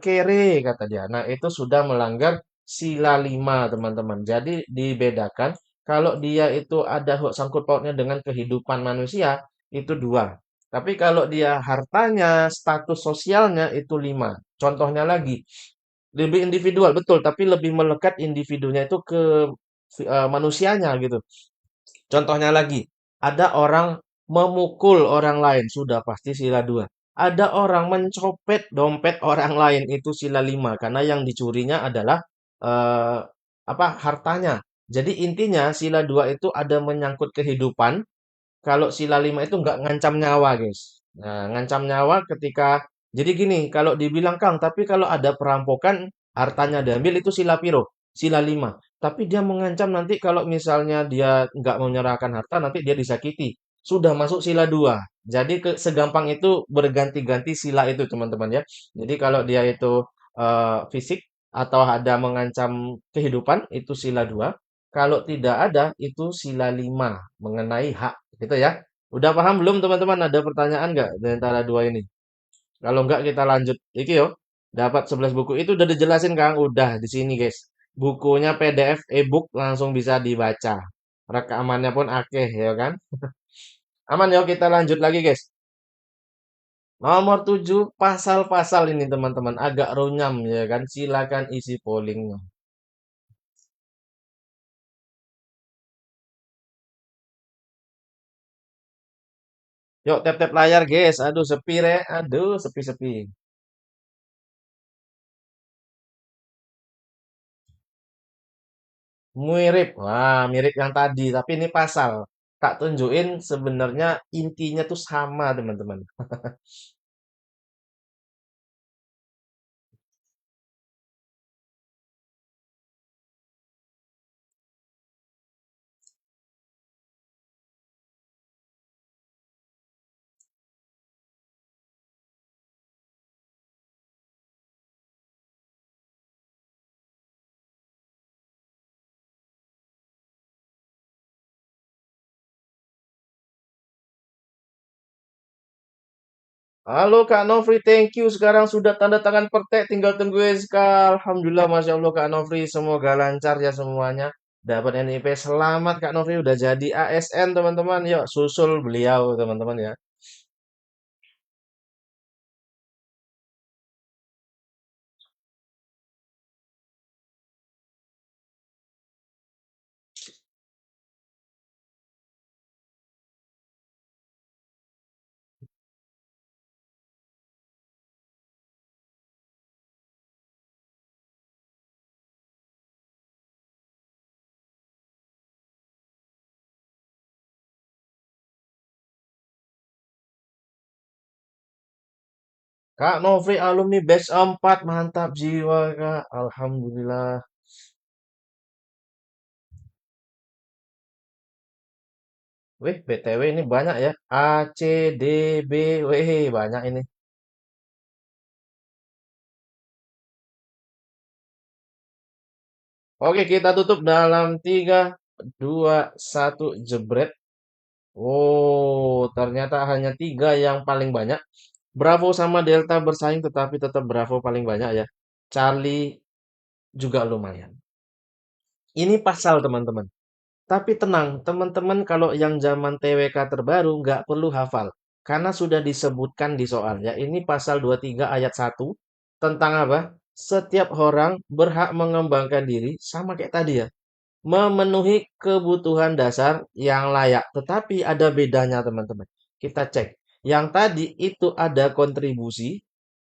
kere kata dia. Nah itu sudah melanggar sila lima teman-teman. Jadi dibedakan kalau dia itu ada sangkut pautnya dengan kehidupan manusia itu dua. Tapi kalau dia hartanya, status sosialnya itu lima. Contohnya lagi, lebih individual betul, tapi lebih melekat individunya itu ke manusianya gitu. Contohnya lagi, ada orang memukul orang lain, sudah pasti sila dua. Ada orang mencopet dompet orang lain, itu sila lima, karena yang dicurinya adalah eh, apa hartanya. Jadi intinya sila dua itu ada menyangkut kehidupan, kalau sila lima itu nggak ngancam nyawa, guys. Nah, ngancam nyawa ketika jadi gini, kalau dibilang Kang, tapi kalau ada perampokan, hartanya diambil itu sila piro? Sila lima. Tapi dia mengancam nanti kalau misalnya dia nggak menyerahkan harta, nanti dia disakiti. Sudah masuk sila dua. Jadi segampang itu berganti-ganti sila itu, teman-teman ya. Jadi kalau dia itu fisik atau ada mengancam kehidupan, itu sila dua. Kalau tidak ada, itu sila lima mengenai hak. Gitu ya. Udah paham belum teman-teman? Ada pertanyaan nggak di antara dua ini? Kalau nggak kita lanjut. Iki yo. Dapat 11 buku. Itu udah dijelasin Kang. Udah di sini guys. Bukunya PDF e-book langsung bisa dibaca. Rekamannya pun akeh ya kan. Aman yo kita lanjut lagi guys. Nomor 7 pasal-pasal ini teman-teman agak runyam ya kan. Silakan isi pollingnya. Yuk tap-tap layar guys. Aduh sepi re. Aduh sepi-sepi. Mirip. Wah, mirip yang tadi, tapi ini pasal. Tak tunjukin sebenarnya intinya tuh sama, teman-teman. Halo Kak Nofri, thank you. Sekarang sudah tanda tangan pertek, tinggal tunggu SK. Alhamdulillah, Masya Allah Kak Nofri. Semoga lancar ya semuanya. Dapat NIP. Selamat Kak Nofri, udah jadi ASN teman-teman. Yuk, susul beliau teman-teman ya. Kak Nofri alumni batch 4, mantap jiwa Kak. Alhamdulillah. Wih, BTW ini banyak ya. A, C, D, B, wih, banyak ini. Oke, kita tutup dalam 3, 2, 1, jebret. Oh, ternyata hanya 3 yang paling banyak. Bravo sama Delta bersaing, tetapi tetap Bravo paling banyak ya. Charlie juga lumayan. Ini pasal teman-teman. Tapi tenang, teman-teman kalau yang zaman TWK terbaru nggak perlu hafal. Karena sudah disebutkan di soal ya. Ini pasal 23 ayat 1. Tentang apa? Setiap orang berhak mengembangkan diri sama kayak tadi ya. Memenuhi kebutuhan dasar yang layak. Tetapi ada bedanya teman-teman. Kita cek. Yang tadi itu ada kontribusi,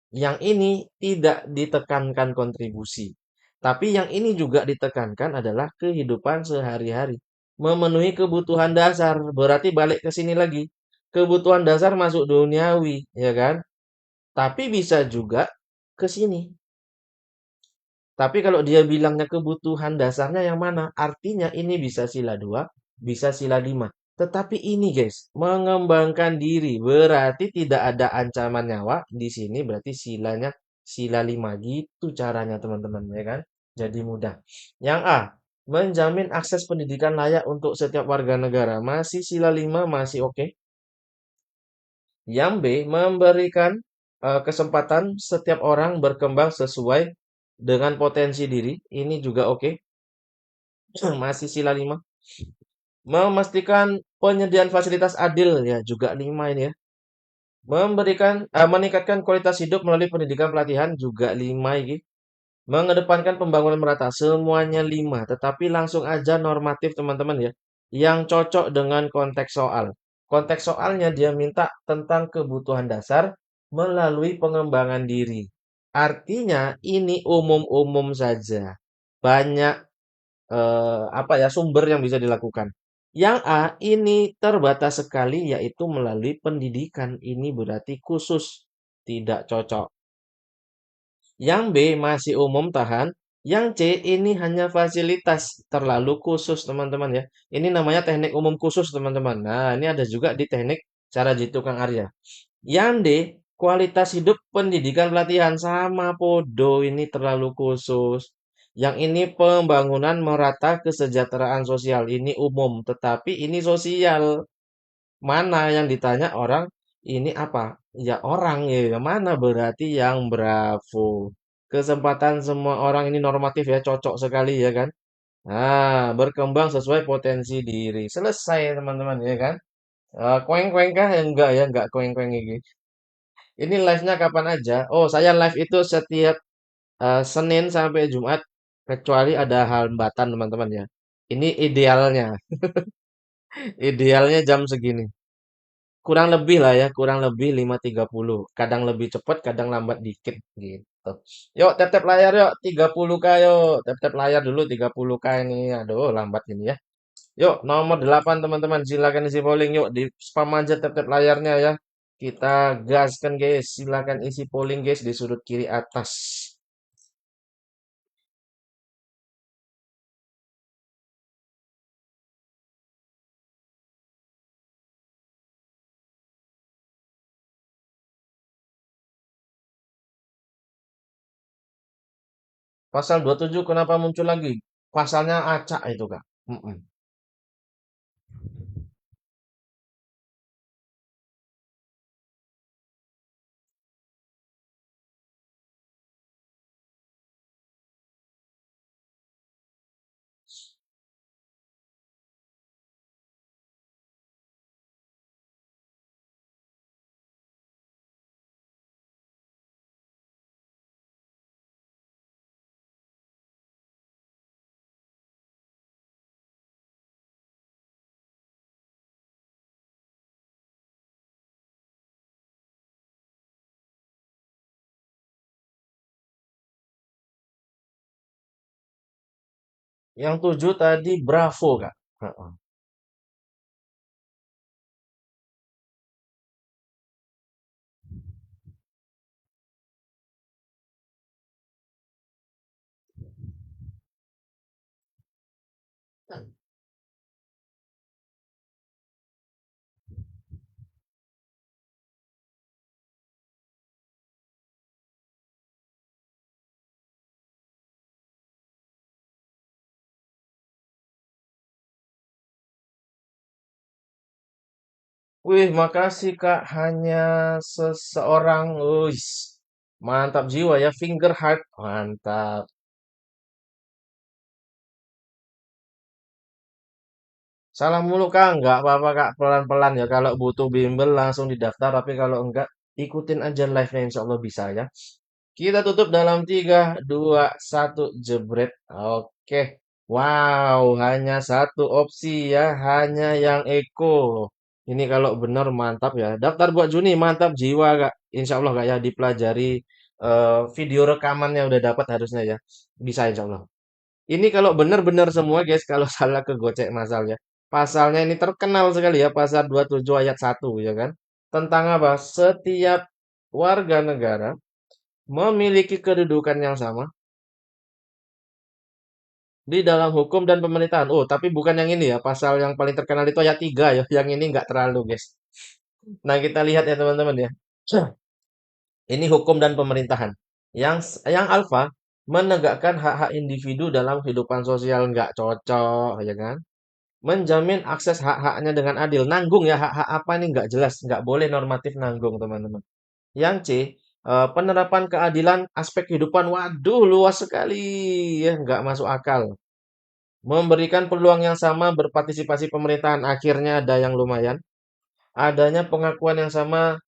yang ini tidak ditekankan kontribusi. Tapi yang ini juga ditekankan adalah kehidupan sehari-hari. Memenuhi kebutuhan dasar. Berarti balik ke sini lagi. Kebutuhan dasar masuk duniawi, ya kan? Tapi bisa juga ke sini. Tapi kalau dia bilangnya kebutuhan dasarnya yang mana? Artinya ini bisa sila 2, bisa sila 5. Tetapi ini guys, mengembangkan diri. Berarti tidak ada ancaman nyawa. Di sini berarti silanya sila 5. Gitu caranya teman-teman, ya kan? Jadi mudah. Yang A, menjamin akses pendidikan layak untuk setiap warga negara. Masih sila 5, masih oke. Yang B, memberikan kesempatan setiap orang berkembang sesuai dengan potensi diri. Ini juga oke. Masih sila 5. Memastikan penyediaan fasilitas adil ya juga 5 ini ya. Meningkatkan kualitas hidup melalui pendidikan pelatihan juga 5 ini. Mengedepankan pembangunan merata semuanya 5. Tetapi langsung aja normatif teman-teman ya. Yang cocok dengan konteks soal. Konteks soalnya dia minta tentang kebutuhan dasar melalui pengembangan diri. Artinya ini umum-umum saja. Banyak apa ya, sumber yang bisa dilakukan. Yang A ini terbatas sekali yaitu melalui pendidikan. Ini berarti khusus, tidak cocok. Yang B masih umum tahan. Yang C ini hanya fasilitas terlalu khusus teman-teman ya. Ini namanya teknik umum khusus teman-teman. Nah, ini ada juga di teknik cara jitu Kang Arya. Yang D, kualitas hidup pendidikan pelatihan sama podo ini terlalu khusus. Yang ini pembangunan merata kesejahteraan sosial ini umum, tetapi ini sosial. Mana yang ditanya orang ini apa? Ya orang ya, yang mana berarti yang bravo. Kesempatan semua orang ini normatif ya, cocok sekali ya kan? Nah, berkembang sesuai potensi diri. Selesai teman-teman ya kan? Koeng-koeng kah? Ya, enggak koeng-koeng ini. Ini live-nya kapan aja? Oh, saya live itu setiap Senin sampai Jumat, kecuali ada hambatan teman-teman ya. Ini idealnya, idealnya jam segini. Kurang lebih lah ya, kurang lebih 5.30. Kadang lebih cepat, kadang lambat dikit gitu. Yuk, tap-tap layar yuk, 30K yuk. Tap-tap layar dulu 30K ini. Aduh, lambat ini ya. Yuk, nomor 8 teman-teman, silakan isi polling yuk. Di spam aja tap-tap layarnya ya. Kita gaskan guys, silakan isi polling guys di sudut kiri atas. Pasal 27 kenapa muncul lagi? Pasalnya acak itu, Kak. Mm-mm. Yang 7 tadi Bravo, Kak. Heeh. Wih, makasih Kak. Hanya seseorang. Wih, mantap jiwa ya. Finger heart. Mantap. Salah mulu Kak. Nggak apa-apa Kak. Pelan-pelan ya. Kalau butuh bimbel langsung didaftar. Tapi kalau enggak, ikutin aja live-nya. Insya Allah bisa ya. Kita tutup dalam 3, 2, 1, jebret. Oke. Wow, hanya satu opsi ya. Hanya yang Eko. Ini kalau benar mantap ya. Daftar buat Juni, mantap jiwa Kak. Insya Allah Kak ya, dipelajari video rekamannya udah dapat harusnya ya. Bisa insya Allah. Ini kalau benar-benar semua guys, kalau salah kegocek masalahnya. Pasalnya ini terkenal sekali ya, pasal 27 ayat 1 ya kan. Tentang apa? Setiap warga negara memiliki kedudukan yang sama di dalam hukum dan pemerintahan. Oh, tapi bukan yang ini ya. Pasal yang paling terkenal itu ayat 3 ya. Yang ini nggak terlalu, guys. Nah, kita lihat ya teman-teman ya. Ini hukum dan pemerintahan. Yang alfa menegakkan hak-hak individu dalam kehidupan sosial nggak cocok, ya kan? Menjamin akses hak-haknya dengan adil. Nanggung ya hak-hak apa nih nggak jelas, nggak boleh normatif nanggung teman-teman. Yang C, penerapan keadilan aspek kehidupan. Waduh, luas sekali ya, nggak masuk akal. Memberikan peluang yang sama berpartisipasi pemerintahan. Akhirnya ada yang lumayan. Adanya pengakuan yang sama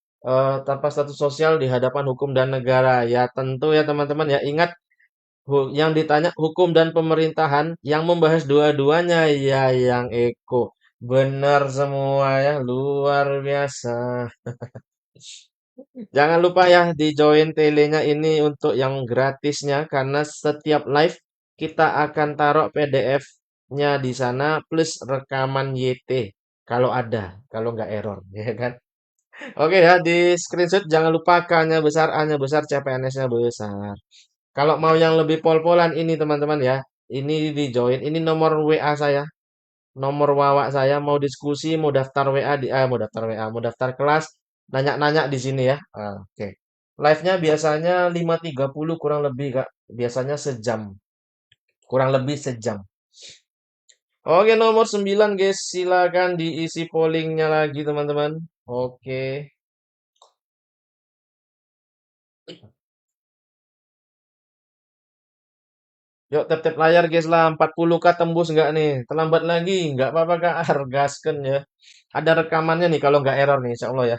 tanpa status sosial di hadapan hukum dan negara. Ya tentu ya teman-teman ya ingat yang ditanya hukum dan pemerintahan yang membahas dua-duanya ya yang Eko. Benar semua ya, luar biasa. Jangan lupa ya di join telenya ini untuk yang gratisnya karena setiap live kita akan taruh PDF-nya di sana plus rekaman YT kalau ada, kalau nggak error, ya kan? Oke ya, di screenshot jangan lupa K-nya besar, A-nya besar, CPNS-nya besar. Kalau mau yang lebih pol-polan ini teman-teman ya, ini di join, ini nomor WA saya, nomor wawa saya, mau diskusi, mau daftar WA mau daftar WA, mau daftar kelas, nanya-nanya di sini ya. Oke. Live-nya biasanya 5.30 kurang lebih Kak. Biasanya sejam, kurang lebih sejam. Oke, nomor 9 guys, silakan diisi pollingnya lagi teman-teman. Oke. Yuk tap-tap layar guys lah 40K tembus nggak nih? Terlambat lagi, nggak apa-apa Kak, gasken ya. Ada rekamannya nih kalau nggak error nih, insya Allah ya.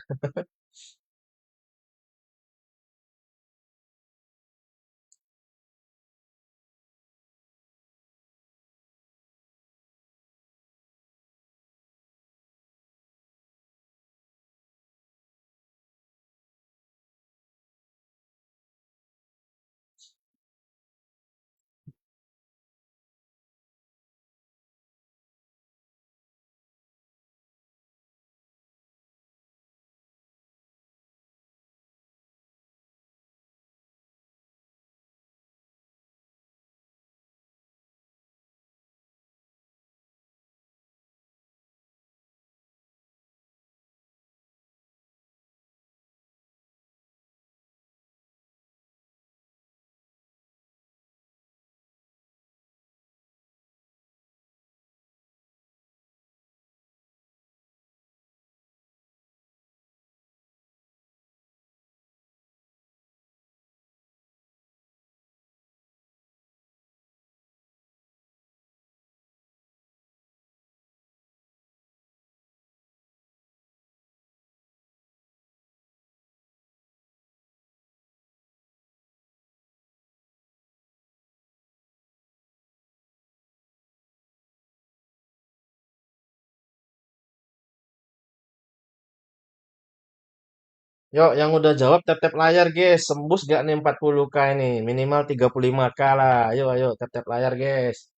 Yuk, yang udah jawab tap-tap layar guys. Sembus gak nih 40K ini? Minimal 35K lah. Ayo, ayo, tap-tap layar guys.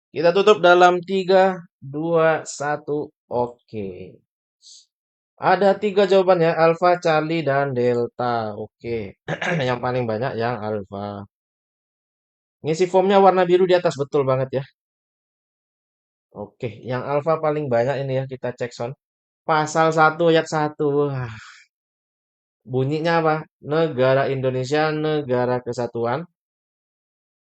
Kita tutup dalam 3, 2, 1. Oke. Ada 3 jawabannya, Alpha, Charlie, dan Delta. Oke. Yang paling banyak yang Alpha. Ngisi formnya warna biru di atas, betul banget ya. Oke, yang Alpha paling banyak ini ya, kita cek sound. Pasal 1 ayat 1. Wah, bunyinya apa? Negara Indonesia, negara kesatuan,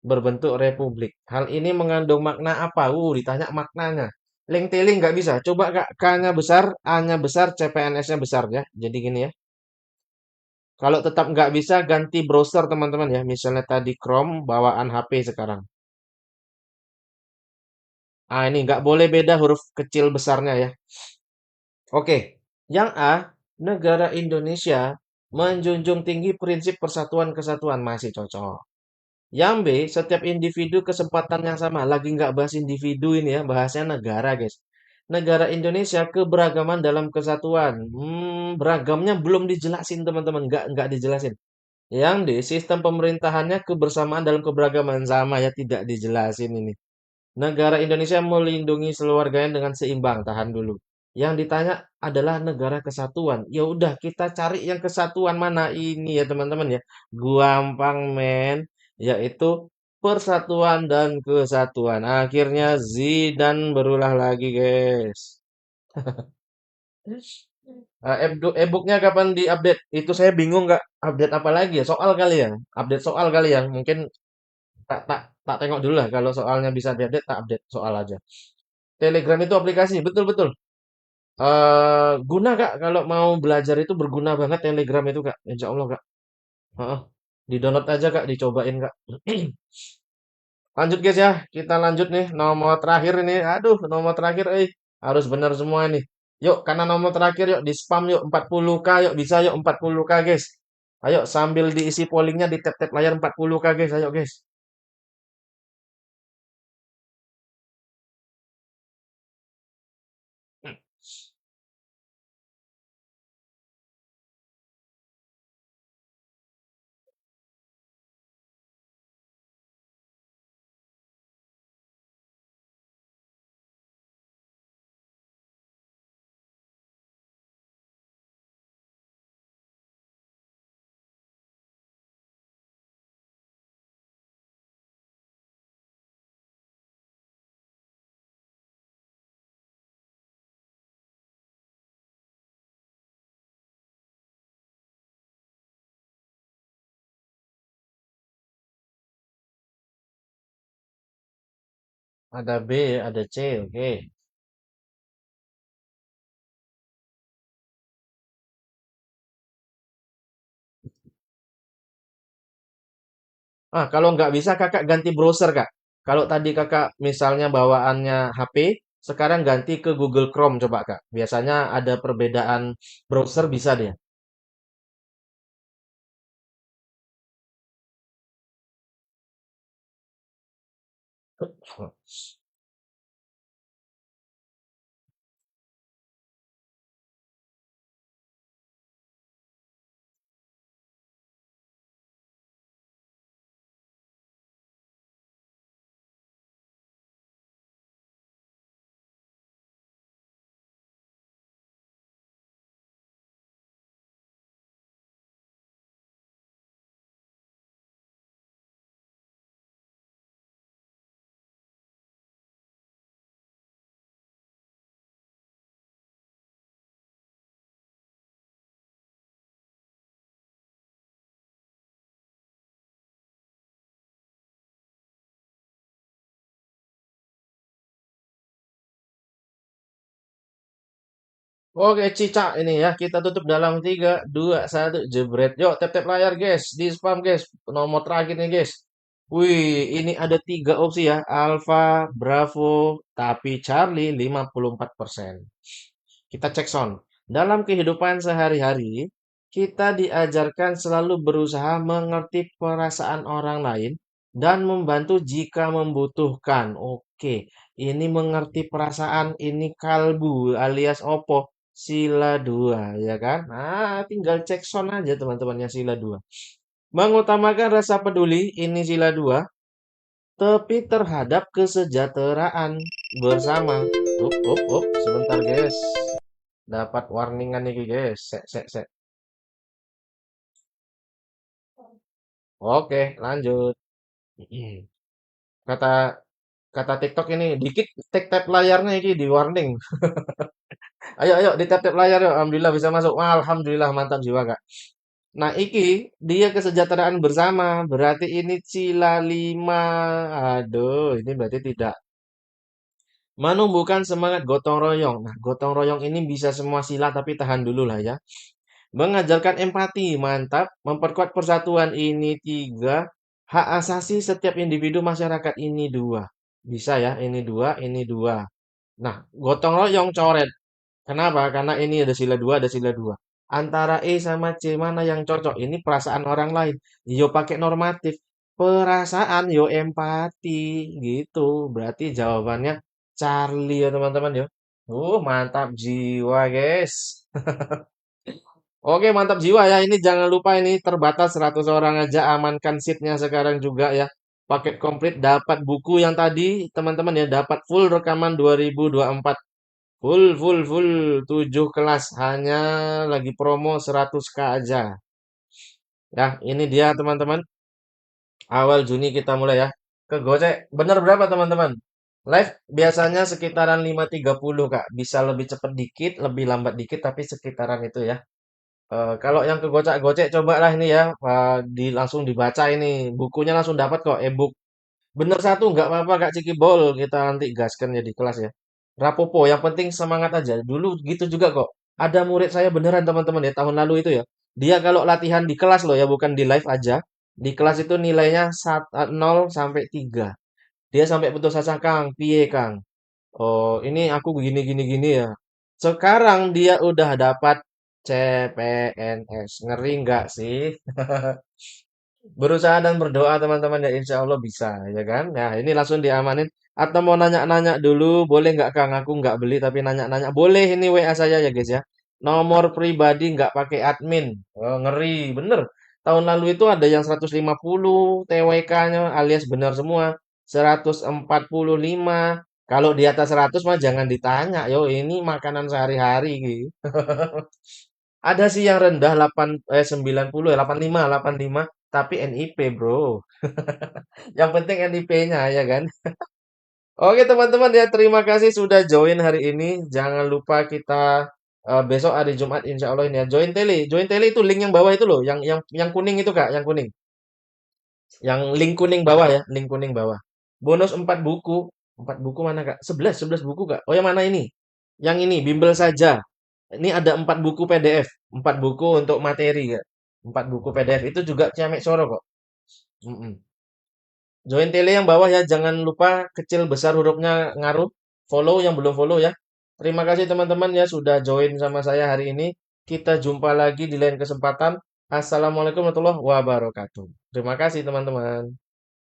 berbentuk republik. Hal ini mengandung makna apa? Ditanya maknanya. Link-tiling nggak bisa. Coba Kak, K-nya besar, A-nya besar, CPNS-nya besar ya. Jadi gini ya. Kalau tetap nggak bisa, ganti browser teman-teman ya. Misalnya tadi Chrome, bawaan HP sekarang. Ah, ini nggak boleh beda huruf kecil besarnya ya. Oke, yang A, negara Indonesia menjunjung tinggi prinsip persatuan kesatuan masih cocok. Yang B, setiap individu kesempatan yang sama. Lagi nggak bahas individu ini ya, bahasnya negara guys. Negara Indonesia keberagaman dalam kesatuan. Beragamnya belum dijelasin teman-teman, nggak dijelasin. Yang D, sistem pemerintahannya kebersamaan dalam keberagaman sama ya, tidak dijelasin ini. Negara Indonesia melindungi seluruh warganya dengan seimbang. Tahan dulu. Yang ditanya adalah negara kesatuan. Ya udah kita cari yang kesatuan mana ini ya teman-teman ya. Gampang men, yaitu persatuan dan kesatuan. Akhirnya Zidane berulah lagi, guys. E-booknya kapan diupdate? Itu saya bingung nggak update apa lagi ya? Soal kali ya? Update soal kali ya? Mungkin tak tengok dulu lah. Kalau soalnya bisa diupdate, tak update soal aja. Telegram itu aplikasi, betul betul. Guna Kak, kalau mau belajar itu berguna banget Telegram itu Kak. Insya Allah Kak. Heeh. Di-download aja Kak, dicobain Kak. Lanjut guys ya, kita lanjut nih nomor terakhir ini. Aduh, nomor terakhir harus benar semua ini. Yuk, karena nomor terakhir yuk di spam yuk 40K yuk bisa yuk 40K guys. Ayo sambil diisi pollingnya di tap-tap layar 40K guys, ayo guys. Ada B, ada C, oke. Kalau nggak bisa kakak ganti browser kak. Kalau tadi kakak misalnya bawaannya HP, sekarang ganti ke Google Chrome coba kak. Biasanya ada perbedaan browser bisa dia. Oke cicak ini ya kita tutup dalam 3, 2, 1 jebret. Yuk tap-tap layar guys, di spam guys. Nomor terakhir nih guys. Wih, ini ada 3 opsi ya. Alpha, Bravo, tapi Charlie 54%. Kita cek sound. Dalam kehidupan sehari-hari, kita diajarkan selalu berusaha mengerti perasaan orang lain dan membantu jika membutuhkan. Oke, ini mengerti perasaan, ini kalbu alias opo. Sila 2, ya kan? Nah, tinggal cek sound aja teman-temannya sila 2. Mengutamakan rasa peduli, ini sila 2, tapi terhadap kesejahteraan bersama. Sebentar guys. Dapat warningan nih guys. Sek, sek, sek. Oke, lanjut. Kata kata TikTok ini dikit tap tap layarnya ini di warning. Ayo ayo di tap tap layar yuk. Alhamdulillah bisa masuk. Wah, alhamdulillah mantap jiwa Kak. Nah, iki dia kesejahteraan bersama. Berarti ini Cila 5. Aduh, ini berarti tidak menumbuhkan semangat gotong royong. Nah, gotong royong ini bisa semua sila tapi tahan dulu lah ya. Mengajarkan empati, mantap. Memperkuat persatuan, ini 3. Hak asasi setiap individu masyarakat, ini 2. Bisa ya, ini 2, ini 2. Nah, gotong royong coret. Kenapa? Karena ini ada sila 2, ada sila 2. Antara E sama C mana yang cocok? Ini perasaan orang lain. Yo pakai normatif. Perasaan yo empati gitu. Berarti jawabannya Charlie ya teman-teman yo. Mantap jiwa, guys. Oke, mantap jiwa ya. Ini jangan lupa ini terbatas 100 orang aja. Amankan seatnya sekarang juga ya. Paket komplit dapat buku yang tadi teman-teman ya. Dapat full rekaman 2024. Full 7 kelas hanya lagi promo 100k aja. Ya, ini dia teman-teman. Awal Juni kita mulai ya. Ke Gocek. Bener berapa teman-teman? Live biasanya sekitaran 5.30 Kak. Bisa lebih cepat dikit, lebih lambat dikit tapi sekitaran itu ya. Kalau yang ke Gocek-Gocek cobalah ini ya. Langsung dibaca ini. Bukunya langsung dapat kok e-book. Bener satu nggak apa-apa Kak Ciki Bol. Kita nanti gaskan ya di kelas ya. Rapopo, yang penting semangat aja. Dulu gitu juga kok. Ada murid saya beneran teman-teman ya tahun lalu itu ya. Dia kalau latihan di kelas loh ya, bukan di live aja. Di kelas itu nilainya 0 sampai 3. Dia sampai putus asa, Kang. Piye, Kang? Oh, ini aku gini gini gini ya. Sekarang dia udah dapat CPNS. Ngeri nggak sih? Berusaha dan berdoa teman-teman ya insya Allah bisa ya kan. Nah ini langsung diamanin. Atau mau nanya-nanya dulu boleh nggak Kang? Aku nggak beli tapi nanya-nanya boleh, ini WA saya ya guys ya. Nomor pribadi nggak pakai admin. Oh, ngeri bener. Tahun lalu itu ada yang 150 TWK-nya alias benar semua. 145. Kalau di atas 100 mah jangan ditanya. Yo ini makanan sehari-hari gitu. Ada sih yang rendah 90 ya 85 tapi NIP bro. Yang penting NIP-nya ya kan. Oke teman-teman ya terima kasih sudah join hari ini. Jangan lupa kita besok hari Jumat insya Allah ini ya join tele. Join tele itu link yang bawah itu loh, yang kuning itu Kak, yang kuning. Yang link kuning bawah ya, link kuning bawah. Bonus 4 buku. 4 buku mana Kak? 11 buku Kak. Oh yang mana ini? Yang ini bimbel saja. Ini ada 4 buku PDF, 4 buku untuk materi ya. 4 buku PDF itu juga Ciamek Soro kok. Mm-mm. Join tele yang bawah ya, jangan lupa kecil besar hurufnya ngaruh. Follow yang belum follow ya. Terima kasih teman-teman ya sudah join sama saya hari ini. Kita jumpa lagi di lain kesempatan. Assalamualaikum warahmatullahi wabarakatuh. Terima kasih teman-teman.